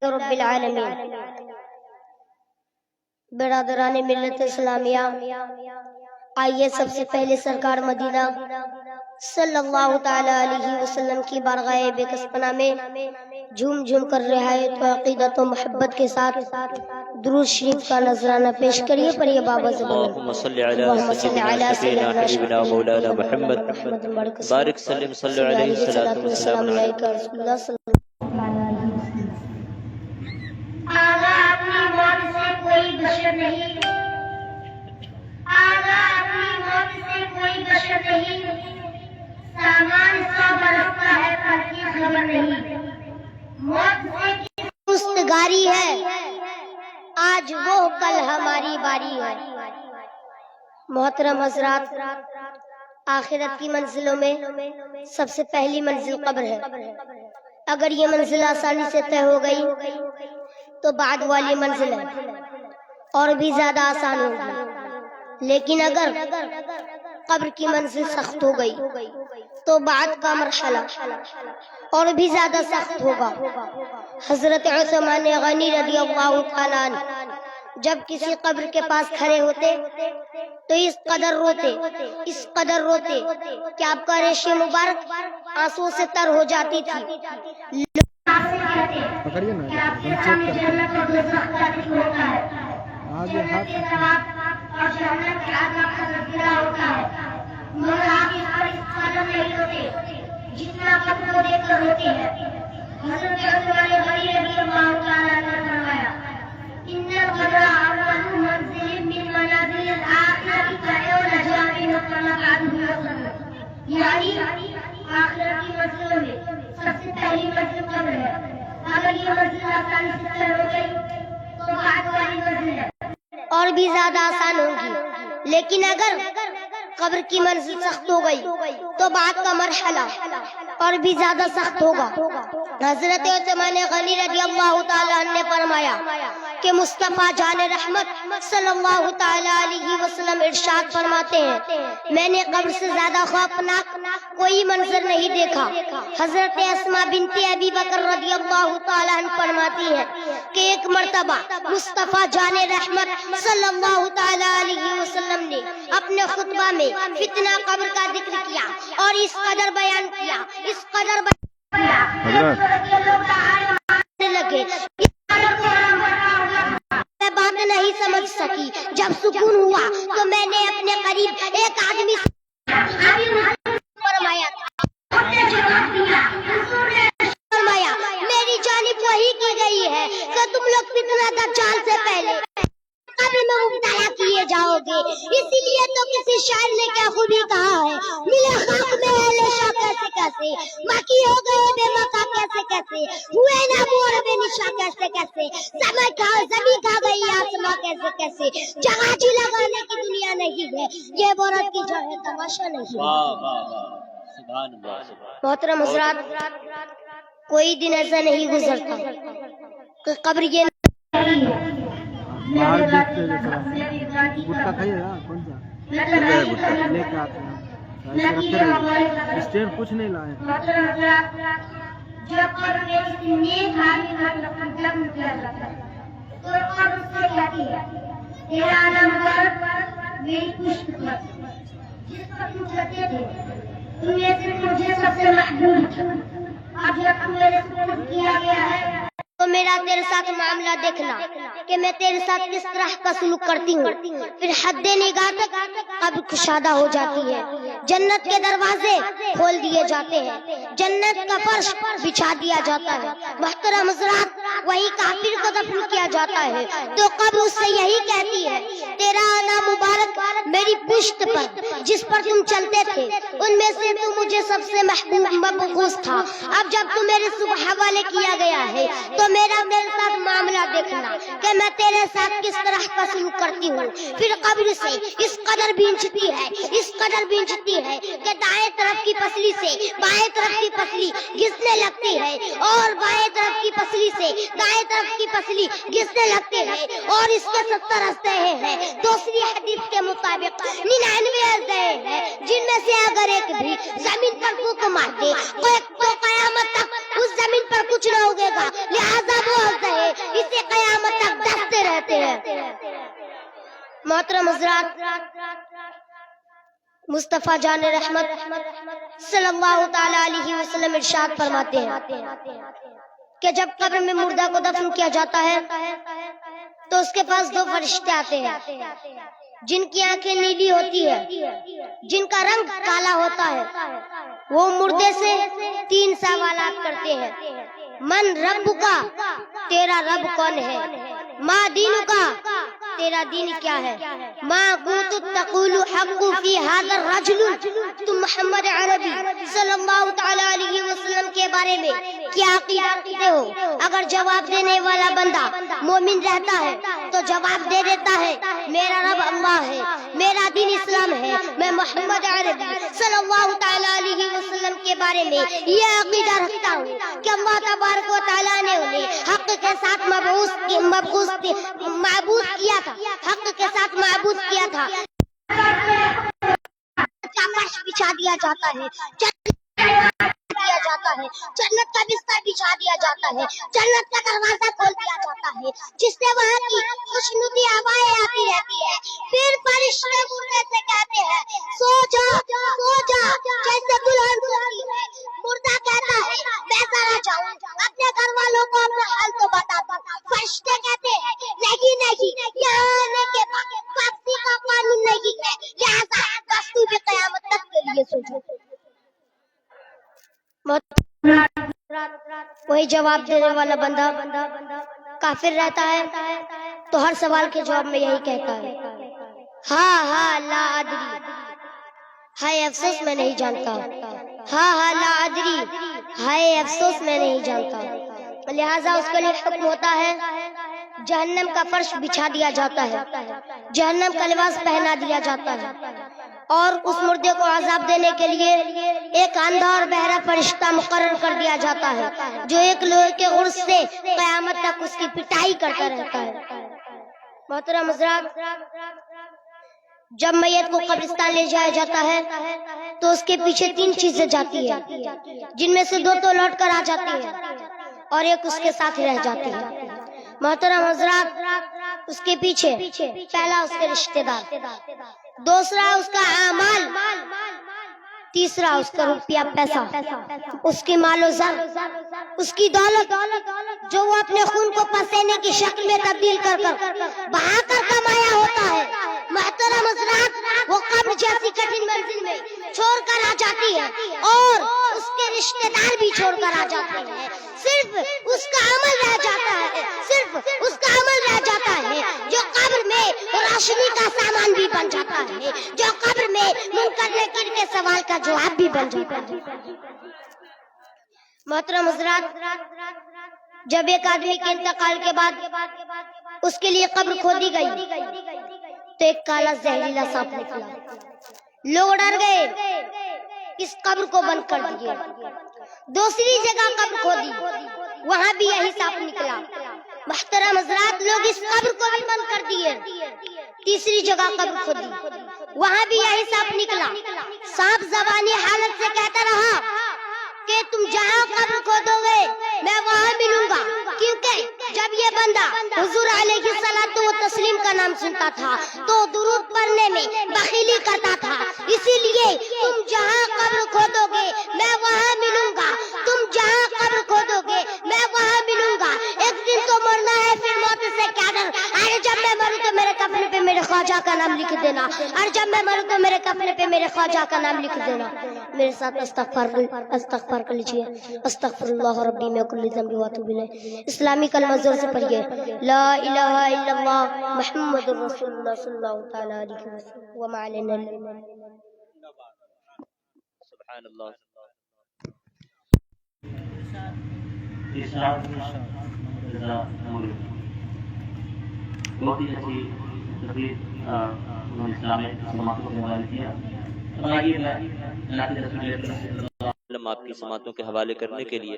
رب العالمین۔ برادران ملت اسلامیہ، آئیے سب سے پہلے سرکار مدینہ صلی اللہ تعالی علیہ وسلم کی بارگاہ بکسپنا میں جھوم جھوم کر رعایت و عقیدت و محبت کے ساتھ درود شریف کا نذرانہ پیش کریے۔ پڑھیے بابا زبان اللہم صلی علی سیدنا شفیعنا حبیبنا مولانا محمد بارک سلم صلی علیہ السلام علیکم۔ آگا اپنی موت سے کوئی بشر نہیں، آگا اپنی موت سے کوئی بشر نہیں، سامان 100 برس کا ہے پر کی خبر نہیں، موت سے مستگاری ہے آج وہ کل ہماری باری ہے۔ محترم حضرات، آخرت کی منزلوں میں سب سے پہلی منزل قبر ہے۔ اگر یہ منزل آسانی سے طے ہو گئی تو بعد والی منزل ہے اور بھی زیادہ آسان ہوگی، لیکن اگر قبر کی منزل سخت ہو گئی تو بعد کا مرحلہ اور بھی زیادہ سخت ہوگا۔ حضرت عثمان غنی رضی اللہ تعالیٰ عنہ جب کسی قبر کے پاس کھڑے ہوتے تو اس قدر روتے کہ آپ کا ریش مبارک آنسو سے تر ہو جاتی تھی۔ پکڑیے نا، جتنا قبر کو دیکھ کر ہوتے ہیں۔ حضرت عثمان غنی رضی اللہ تعالیٰ نے فرمایا، ان القبر اول منزل من منازل الآخرة فإن جاء من مقعده، یعنی آخرت کی منزلوں میں سب سے پہلی منزل قبر ہے۔ اگر یہ منزل آسانی سے طے ہو گئی تو بعد والی منزل ہے اور بھی زیادہ آسان ہوگی، لیکن اگر قبر کی منزل سخت ہو گئی تو بعد کا مرحلہ اور بھی زیادہ سخت ہوگا۔ حضرت عثمان غنی رضی اللہ تعالیٰ عنہ نے فرمایا کہ مصطفیٰ جان رحمت صلی اللہ تعالیٰ علیہ وسلم ارشاد فرماتے ہیں، میں نے قبر سے زیادہ خوفناک کوئی منظر نہیں دیکھا۔ حضرت اسماء بنت ابی بکر رضی اللہ تعالیٰ عنہ فرماتی ہیں کہ ایک مرتبہ مصطفیٰ جان رحمت صلی اللہ تعالیٰ علیہ وسلم نے اپنے خطبہ میں فتنہ قبر کا ذکر کیا اور اس قدر بیان کیا، اس قدر لگے میں بات نہیں سمجھ سکی۔ جب سکون ہوا تو میں نے اپنے قریب ایک آدمی فرمایا میری جانب وحی کی گئی ہے کہ تم لوگ فتنہ دجال سے پہلے قبر میں مبتلا کیے جاؤ گے۔ اسی لیے تو کسی شاعر نے کیا خوبی کہا ہے، ملے خاک میں اہل شاہ کیسے کیسے، باقی ہو گئے بے مکہ کیسے کیسے، ہوئے نا مور بے نشا کیسے کیسے، زمین کھا گئی آسماں کیسے کیسے، جگہ جی لگانے کی دنیا نہیں ہے، یہ عورت کی جو ہے تماشا نہیں ہے۔ محترم حضرات، کوئی دن ایسا نہیں گزرتا کہ قبر یہ باہر دیکھتے گٹکا کھائیے گا، کون سا لے کے آتے ہیں اسٹینڈ کچھ نہیں لائے۔ جب قبر میں کسی نیک آدمی کا دفن کیا جاتا ہے تو قبر اس سے کہتی ہے، تیرا نام پر میری پشت پر جس پر تم چلتے تھے، تم میں سے مجھے سب سے محبوب تھا، اب جب تم میرے سپرد کیا گیا ہے تو میرا تیرے ساتھ معاملہ دیکھنا کہ میں تیرے ساتھ کس طرح کا سلوک کرتی ہوں۔ پھر حد نگاہ تک قبر کشادہ ہو جاتی ہے، جنت کے دروازے کھول دیے جاتے ہیں، جنت کا فرش بچھا دیا جاتا ہے۔ محترم حضرات، وہی کافر کو دفن کیا جاتا ہے تو قبر اس سے یہی کہتی ہے، تیرا آنا مبارک میری پشت پر جس پر تم چلتے تھے، ان میں سے تو مجھے سب سے محبوب مبغوث تھا، اب جب تم میرے صبح حوالے کیا گیا ہے تو میرا تیرے ساتھ معاملہ دیکھنا کہ میں تیرے ساتھ کس طرح کا سلوک کرتی ہوں۔ پھر قبر سے اس قدر بینچتی ہے، اس قدر بینچتی ہے کہ دائیں طرف کی پسلی سے بائیں طرف کی پسلی گھسنے لگتی ہے اور بائیں طرف کی پسلی سے دائیں طرف کی پسلی گھسنے لگتی ہے، اور اس کے 70 ہستے ہیں۔ دوسری حدیث کے مطابق 99 ہستے ہیں، جن میں سے اگر ایک بھی زمین پر پھونک مار دے تو قیامت تک اس کچھ نہ اگے گا، لہذا وہ ہنستے ہیں، اسے قیامت تک ڈستے رہتے ہیں۔ محترم حضرات، مصطفیٰ جان رحمت صلی اللہ تعالی علیہ وسلم ارشاد فرماتے ہیں کہ جب قبر میں مردہ کو دفن کیا جاتا ہے تو اس کے پاس دو فرشتے آتے ہیں جن کی آنکھیں نیلی ہوتی ہے، جن کا رنگ کالا ہوتا ہے۔ وہ مردے سے 3 سوالات کرتے ہیں: من رب کا، تیرا رب کون ہے؟ ما دین کا، تیرا دین کیا ہے؟ ما كنت تقول حق فی هذا الرجل، تم محمد عربی صلی اللہ تعالی علیہ وسلم کے بارے میں کیا عقیدہ رکھتے ہو؟ اگر جواب دینے والا بندہ مومن رہتا ہے تو جواب دے دیتا ہے میرا رب اللہ ہے، میرا دین اسلام ہے، میں محمد عربی صلی اللہ تعالی علیہ وسلم کے بارے میں یہ عقیدہ رکھتا ہوں کہ اللہ تبارک و تعالیٰ نے انہیں حق کے ساتھ معبود کیا تھا، حق کے ساتھ معبود کیا تھا۔ فرش بچھا دیا جاتا ہے، دیا جاتا ہے، جنت کا بستر بچھا دیا جاتا ہے، جنت کا دروازہ کھول دیا جاتا ہے، جس سے وہاں کی خوشنودی ہوائیں آتی رہتی ہے۔ پھر فرشتے مردے سے کہتے ہیں سو جا، سو جا، جیسے دلہن سوتی ہے۔ مردہ کہتا ہے میں ذرا جاؤں، اپنے گھر والوں کو اپنا حال تو بتا دوں۔ فرشتے کہتے ہیں نہیں نہیں، یہاں آنے کے بعد واپسی کا قانون نہیں ہے، لہذا بس تو بھی قیامت تک کے لیے سوچو۔ وہی جواب دینے والا بندہ کافر رہتا ہے تو ہر سوال کے جواب میں یہی کہتا ہے ہاں لا ادری، ہائے افسوس میں نہیں جانتا، ہاں لا ادری، ہائے افسوس میں نہیں جانتا۔ لہٰذا اس کے لیے حکم ہوتا ہے جہنم کا فرش بچھا دیا جاتا ہے، جہنم کا لباس پہنا دیا جاتا ہے، اور اس مردے کو عذاب دینے کے لیے ایک اندھا اور بہرا فرشتہ مقرر کر دیا جاتا ہے جو ایک لوہے کے عرص سے قیامت تک اس کی پٹائی کرتا رہتا ہے۔ محترم حضرات، جب میت کو قبرستان لے جایا جاتا ہے تو اس کے پیچھے 3 چیزیں جاتی ہیں، جن میں سے 2 تو لوٹ کر آ جاتی ہیں اور ایک اس کے ساتھ رہ جاتی ہے۔ محترم حضرات، اس کے پیچھے پہلا اس کے رشتہ دار، دوسرا اس کا اعمال، تیسرا اس کا روپیہ پیسہ، اس کی مال و زر، اس کی دولت جو وہ اپنے خون کو پسینے کی شکل میں تبدیل کر بہا کر کمایا ہوتا ہے۔ محترم حضرات، وہ قبر جیسی کٹھن منزل میں چھوڑ کر آ جاتی ہے اور اس کے رشتہ دار بھی چھوڑ کر آ جاتے ہیں۔ صرف اس کا عمل رہ جاتا ہے، صرف اس کا عمل رہ جاتا ہے جو قبر میں روشنی کا سامان بھی بن جاتا ہے، جو قبر میں منکر نکیر کے سوال کا جواب بھی بن جاتا ہے۔ محترم حضرات، جب ایک آدمی کے انتقال کے بعد اس کے لیے قبر کھودی گئی تو ایک کالا زہریلا سانپ نکلا۔ لوگ ڈر گئے، اس قبر کو بند کر دیے۔ دوسری جگہ قبر کھودی، وہاں بھی یہی سانپ نکلا۔ محترم حضرات، لوگ اس قبر کو بھی بند کر دیے۔ تیسری جگہ قبر کھودی، وہاں بھی یہی سانپ نکلا۔ سانپ زبانی حالت سے کہتا رہا کہ تم جہاں قبر کھودو گے میں وہاں ملوں گا، کیونکہ جب یہ بندہ حضور علیہ الصلوۃ والتسلیم کا نام سنتا تھا تو درود پڑھنے میں بخیلی کرتا تھا۔ اسی لیے تم جہاں قبر کھودو گے میں وہاں ملوں گا، تم جہاں قبر کھودو گے میں وہاں ملوں گا۔ ایک دن تو مرنا ہے، پھر موت سے کیا ڈر؟ ارے جب میں مروں تو میرے کفن پہ میرے خواجہ کا نام لکھ دینا، اور جب میں مروں تو میرے کفن پہ میرے خواجہ کا نام لکھ دینا۔ میرے ساتھ استغفار کر لیجیے، استغفر اللہ ربی من کل ذنب واتوب الیہ۔ اسلامی کلمہ زور سے پڑھیے، لا الہ الا اللہ محمد رسول اللہ صلی اللہ تعالی علیہ وسلم وما علینا الا سبحان اللہ۔ بہت ہی اچھی تقریر انہوں نے اسلام میں سماعتوں کے حوالے کیا۔ اب آئیے میں اللہ کے رسول اللہ آپ کی سماعتوں کے حوالے کرنے کے لیے